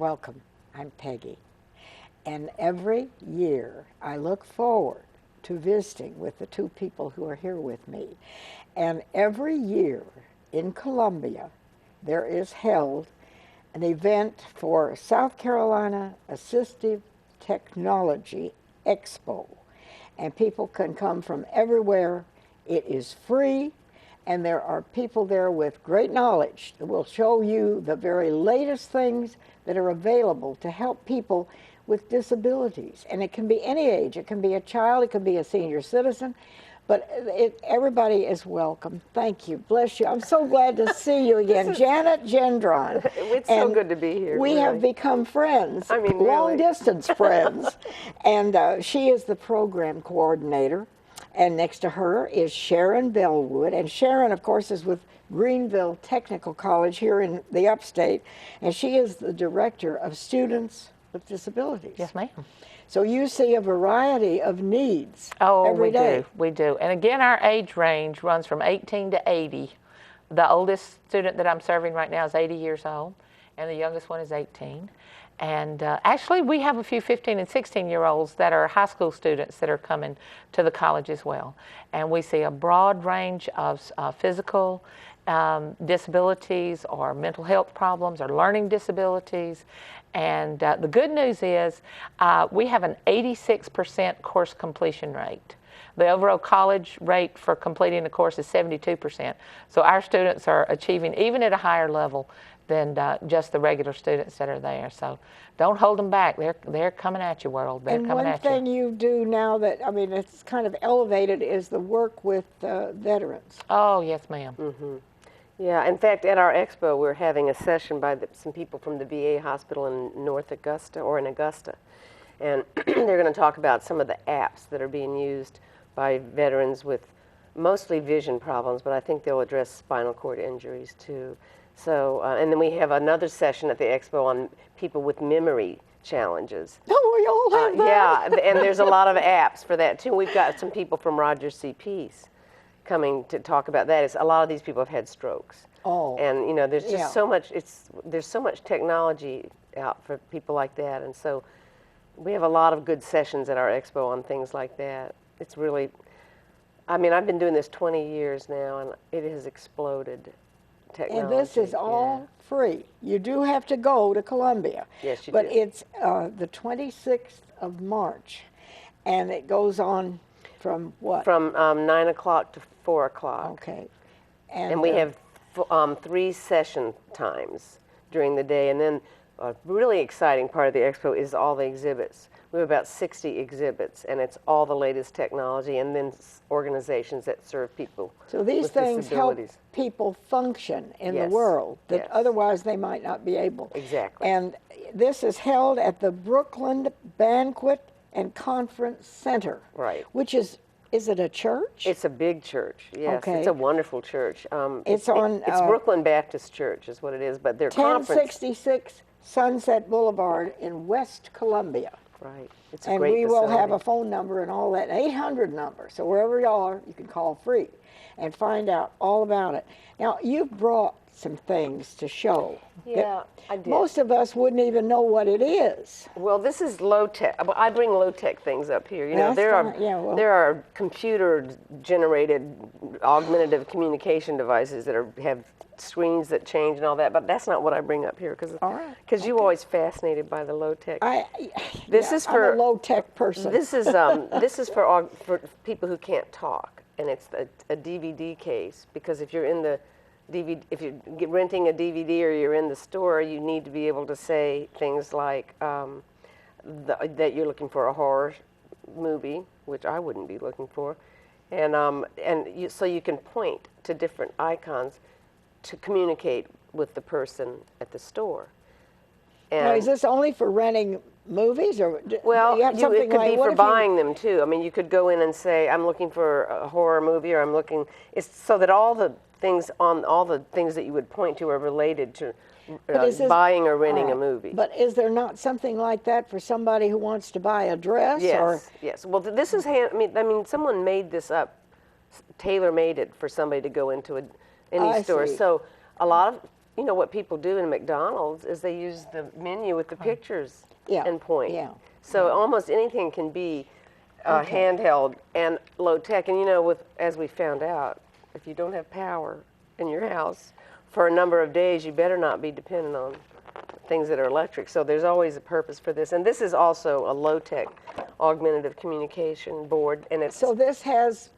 Welcome. I'm Peggy. And every year I look forward to visiting with the two people who are here with me. And every year in Columbia, there is held an event for South Carolina Assistive Technology Expo. And people can come from everywhere. It is free, and there are people there with great knowledge that will show you the very latest things that are available to help people with disabilities. And it can be any age. It can be a child, it can be a senior citizen, but everybody is welcome. Thank you. Bless you. I'm so glad to see you again. Janet Gendron. It's so good to be here. We really. have become friends, I mean, long really. distance friends. And she is the program coordinator. And next to her is Sharon Bellwood. And Sharon, of course, is with Greenville Technical College here in the upstate. And she is the director of Students with Disabilities. Yes, ma'am. So you see a variety of needs every we day. we do. And again, our age range runs from 18 to 80. The oldest student that I'm serving right now is 80 years old, and the youngest one is 18. And actually, we have a few 15 and 16-year-olds that are high school students that are coming to the college as well. And we see a broad range of physical disabilities or mental health problems or learning disabilities. And the good news is we have an 86% course completion rate. The overall college rate for completing the course is 72%. So our students are achieving even at a higher level than just the regular students that are there. So don't hold them back. They're coming at you, world. They're coming at you. And one thing you do now that, I mean, it's kind of elevated is the work with veterans. Oh, yes, ma'am. Mm-hmm. Yeah, in fact, at our expo, we're having a session by some people from the VA hospital in North Augusta, or in Augusta. And they're going to talk about some of the apps that are being used by veterans with mostly vision problems, but I think they'll address spinal cord injuries too. So, and then we have another session at the expo on people with memory challenges. Oh, we all have that. Yeah, and there's a lot of apps for that too. We've got some people from Rogers C. Peace coming to talk about that. A lot of these people have had strokes. Oh. And you know, there's just so much, there's so much technology out for people like that. And so we have a lot of good sessions at our expo on things like that. It's really, I mean, I've been doing this 20 years now, and it has exploded. Technology. And this is all free. You do have to go to Columbia. Yes, you do. But it's the 26th of March, and it goes on from what? From 9 o'clock to 4 o'clock. Okay. And we have 3 session times during the day, and then a really exciting part of the expo is all the exhibits. We have about 60 exhibits, and it's all the latest technology, and then organizations that serve people So these with things help disabilities. people function in the Yes. world that Yes. otherwise they might not be able. Exactly. And this is held at the Brooklyn Banquet and Conference Center. Right. Which is it a church? It's a big church, yes. Okay. It's a wonderful church. It's It's Brooklyn Baptist Church is what it is, but their conference. 1066 Sunset Boulevard in West Columbia. Right. It's a And great we will have facility. a phone number and all that, an 800 number. So wherever you are, you can call free and find out all about it. Now, you've brought some things to show. Yeah, I did. Most of us wouldn't even know what it is. Well, this is low tech. I bring low tech things up here. You know, That's there are fine. Yeah, well. there are computer generated augmentative communication devices that have screens that change and all that. But that's not what I bring up here All right. because you're always fascinated by the low tech. This is I'm for a low-tech person. This is for people who can't talk, and it's a DVD case, because if you're in the DVD, if you're renting a DVD or you're in the store, you need to be able to say things like that you're looking for a horror movie, which I wouldn't be looking for, so you can point to different icons to communicate with the person at the store. And Now, is this only for renting movies, or well, you have something it could like, be what for if buying them too. I mean, you could go in and say, "I'm looking for a horror movie," or "I'm looking." It's so that all the things that you would point to are related to buying or renting a movie. But is there not something like that for somebody who wants to buy a dress? Yes, Or yes. Well, this is I mean, someone made this up, tailor-made it for somebody to go into any I store. see. So a lot of you know, what people do in McDonald's is they use the menu with the pictures and point. Yeah. So almost anything can be handheld and low tech. And you know, as we found out, if you don't have power in your house for a number of days, you better not be dependent on things that are electric. So there's always a purpose for this. And this is also a low tech augmentative communication board, and So this has,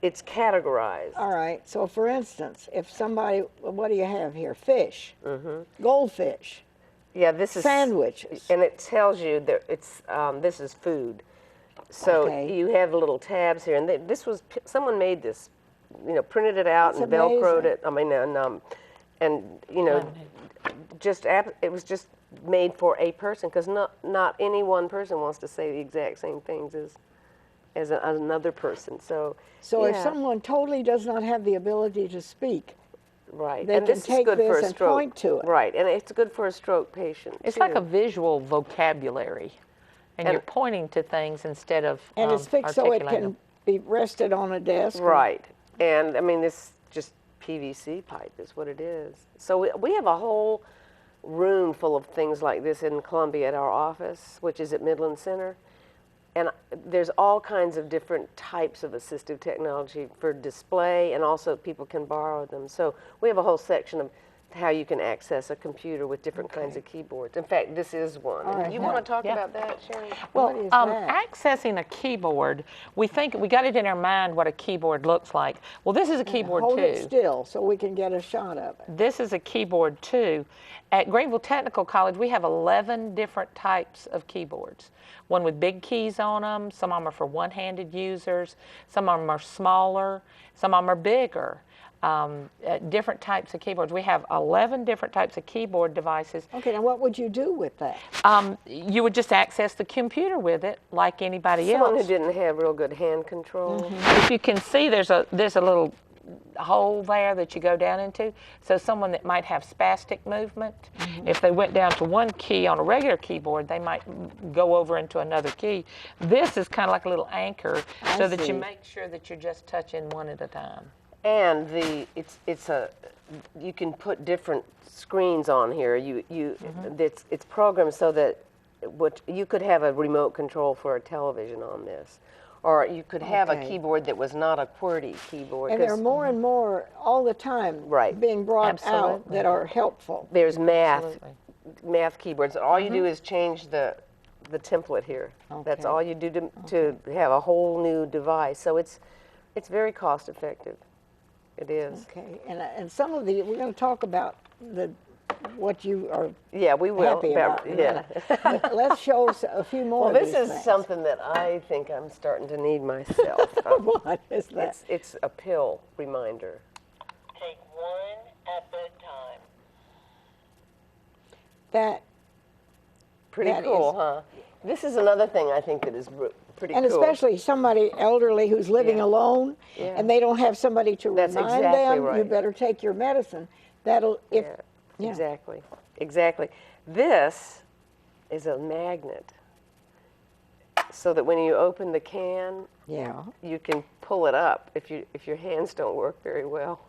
it's categorized. all right, so for instance, if somebody, what do you have here? Fish, goldfish, Yeah, this is sandwiches. and it tells you that it's this is food. So Okay. you have the little tabs here, and this was someone made this, you know, printed it out That's and Velcroed amazing. it. I mean, and you know, it was just made for a person, because not any one person wants to say the exact same things as another person. So If yeah. someone totally does not have the ability to speak, Right, they and can this take is good this for a and stroke. point to it. Right, and it's good for a stroke patient. It's too. like a visual vocabulary, and you're pointing to things instead of and it's fixed so it articulating can be rested on a desk. Right, and I mean, this just PVC pipe is what it is. So we have a whole room full of things like this in Columbia at our office, which is at Midland Center. And there's all kinds of different types of assistive technology for display, and also people can borrow them. So we have a whole section of how you can access a computer with different kinds of keyboards. In fact, this is one. All right, You want to talk yeah. about that, Sharon? Well, What is that? accessing a keyboard, we got it in our mind what a keyboard looks like. Well, this is a keyboard Hold too. it still so we can get a shot of it. This is a keyboard too. At Greenville Technical College, we have 11 different types of keyboards. One with big keys on them, some of them are for one-handed users, some of them are smaller, some of them are bigger. Different types of keyboards. We have 11 different types of keyboard devices. Okay, now what would you do with that? You would just access the computer with it like anybody Someone else. who didn't have real good hand control. If you can see, there's a little hole there that you go down into. So someone that might have spastic movement, if they went down to one key on a regular keyboard, they might go over into another key. This is kind of like a little anchor so that see. you make sure that you're just touching one at a time. And you can put different screens on here. It's programmed so that you could have a remote control for a television on this, or you could have a Okay. keyboard that was not a QWERTY keyboard. And there are 'cause more and more all the time Right. being brought out Absolutely. that are helpful. there's Absolutely. math keyboards. All you do is change the template here. That's Okay. all you do to have a whole new device. So it's very cost effective. It is. Okay, and some of the, we're going to talk about what you are Yeah, we will. happy about. in a Yeah. minute. But let's show us a few more Well, of this these is things. something that I think I'm starting to need myself. What is that? It's a pill reminder. Take one at bedtime. That, Pretty That cool, is- huh? This is another thing I think that is pretty and cool. especially somebody elderly who's living Yeah. alone, Yeah. and they don't have somebody to That's remind exactly them, you right. better take your medicine. That'll, if, Yeah, yeah. exactly. This is a magnet, so that when you open the can, yeah, you can pull it up if your hands don't work very well.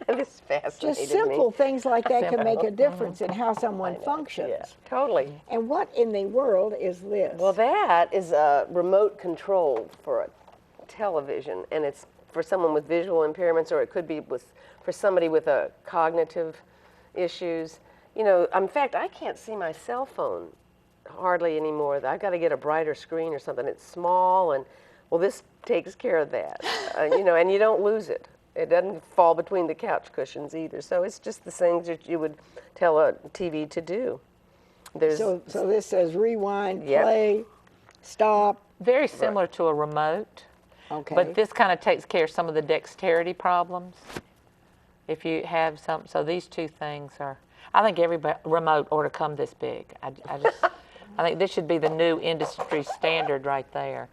This fascinated just simple me. things like that can make a Simple. difference in how someone functions. Yeah, totally. And what in the world is this? Well, that is a remote control for a television, and it's for someone with visual impairments, or it could be for somebody with a cognitive issues. You know, in fact, I can't see my cell phone hardly anymore. I've got to get a brighter screen or something. It's small, and well, this takes care of that. You know, and you don't lose it. It doesn't fall between the couch cushions either. So it's just the things that you would tell a TV to do. There's So this says rewind, Yep. play, stop. Very similar to a remote, Okay. but this kind of takes care of some of the dexterity problems. If you have some, so these two things are, I think every remote ought to come this big. I think this should be the new industry standard right there.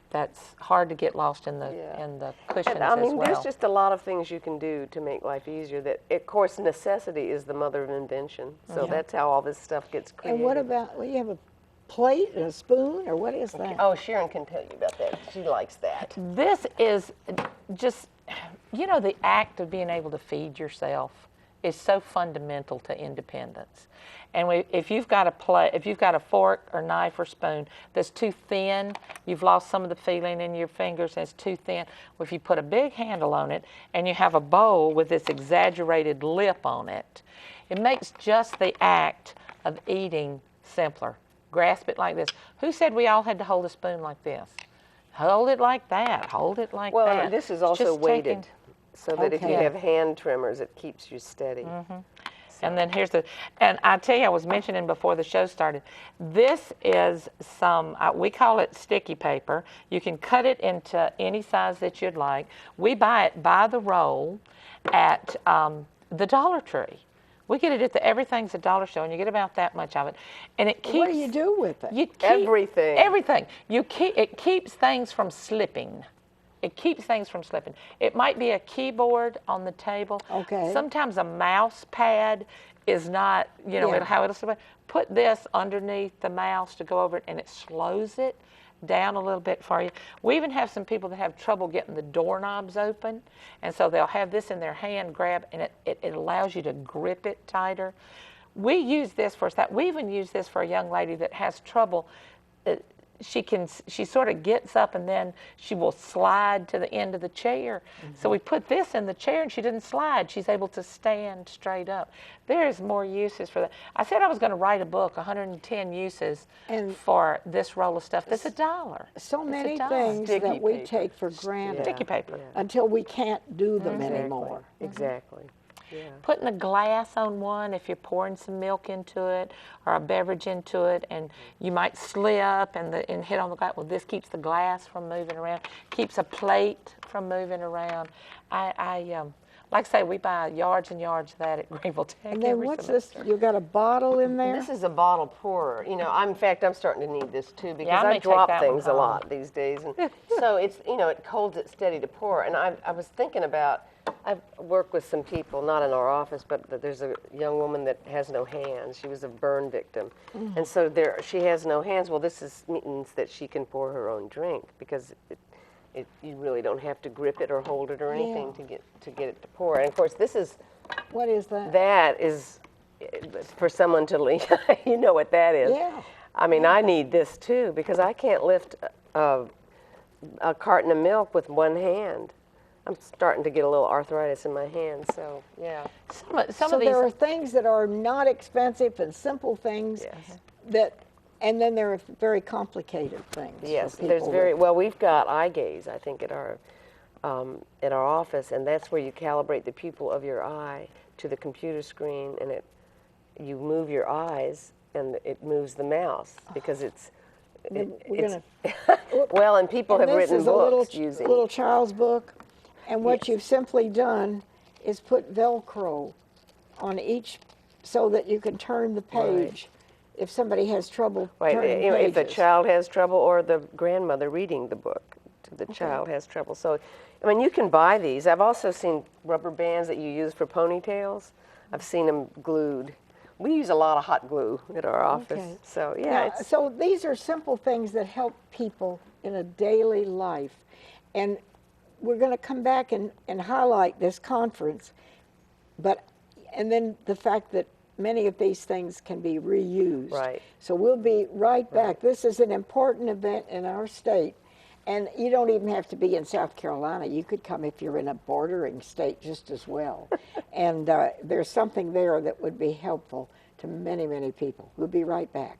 That's hard to get lost in the cushions I mean, as well. there's just a lot of things you can do to make life easier. That, of course, necessity is the mother of invention. So that's how all this stuff gets created. And what about, well, you have a plate and a spoon, or what is that? Oh, Sharon can tell you about that. She likes that. This is just you know, the act of being able to feed yourself is so fundamental to independence. And if you've got if you've got a fork or knife or spoon that's too thin, you've lost some of the feeling in your fingers and it's too thin. Well, if you put a big handle on it and you have a bowl with this exaggerated lip on it, it makes just the act of eating simpler. Grasp it like this. Who said we all had to hold a spoon like this? Hold it like that. Hold it like that. Well, and this is also Just taking- weighted, so that if you Okay. have hand tremors, it keeps you steady. And then here's and I tell you, I was mentioning before the show started, this is some, we call it sticky paper. You can cut it into any size that you'd like. We buy it by the roll at the Dollar Tree. We get it at the Everything's a Dollar Show, and you get about that much of it. And it keeps... What do you do with it? You keep, Everything. Everything. It keeps things from slipping. It keeps things from slipping. It might be a keyboard on the table. Okay. Sometimes a mouse pad is not, you know, Yeah. how it'll slip. Put this underneath the mouse to go over it, and it slows it down a little bit for you. We even have some people that have trouble getting the doorknobs open, and so they'll have this in their hand, grab, and it allows you to grip it tighter. We use this for that. We even use this for a young lady that has trouble. She sort of gets up and then she will slide to the end of the chair. So we put this in the chair and she didn't slide. She's able to stand straight up. There's more uses for that. I said I was going to write a book, 110 uses And for this roll of stuff. That's $1. So It's many $1. things Sticky that we paper. take for granted Sticky paper. until we can't do them anymore. Exactly. Yeah. Putting a glass on one if you're pouring some milk into it or a beverage into it, and you might slip and hit on the glass. Well, this keeps the glass from moving around, keeps a plate from moving around. Like I say, we buy yards and yards of that at Greenville Tech. And then every what's semester. this? You got a bottle in there? This is a bottle pourer. You know, in fact, I'm starting to need this too because I may I take drop that one things a home. lot these days, and so it's, you know, it holds it steady to pour. And I was thinking about, I've worked with some people, not in our office, but there's a young woman that has no hands. She was a burn victim, and so she has no hands. Well, means that she can pour her own drink because you really don't have to grip it or hold it or anything to get it to pour. And of course, this is. What is that? That is for someone to lean. You know what that is. Yeah. I mean, I need this too because I can't lift a carton of milk with one hand. I'm starting to get a little arthritis in my hands, so yeah. Some So of these, there are things that are not expensive and simple things Yes. and then there are very complicated things. for Yes, people there's with- well, we've got eye gaze, I think, at our office, and that's where you calibrate the pupil of your eye to the computer screen, and you move your eyes, and it moves the mouse because We're it's gonna- well, and people And have this written is a books using. little child's book, and what Yes. you've simply done is put Velcro on each so that you can turn the page if somebody has trouble Right, turning you know, if the pages. child has trouble or the grandmother reading the book to the child has trouble. So, I mean, you can buy these. I've also seen rubber bands that you use for ponytails. I've seen them glued. We use a lot of hot glue at our office. Okay. So, yeah, Now, it's, so these are simple things that help people in a daily life. And we're going to come back and highlight this conference, and then the fact that many of these things can be reused. Right. So we'll be right back. This is an important event in our state. And you don't even have to be in South Carolina. You could come if you're in a bordering state just as well. And there's something there that would be helpful to many, many people. We'll be right back.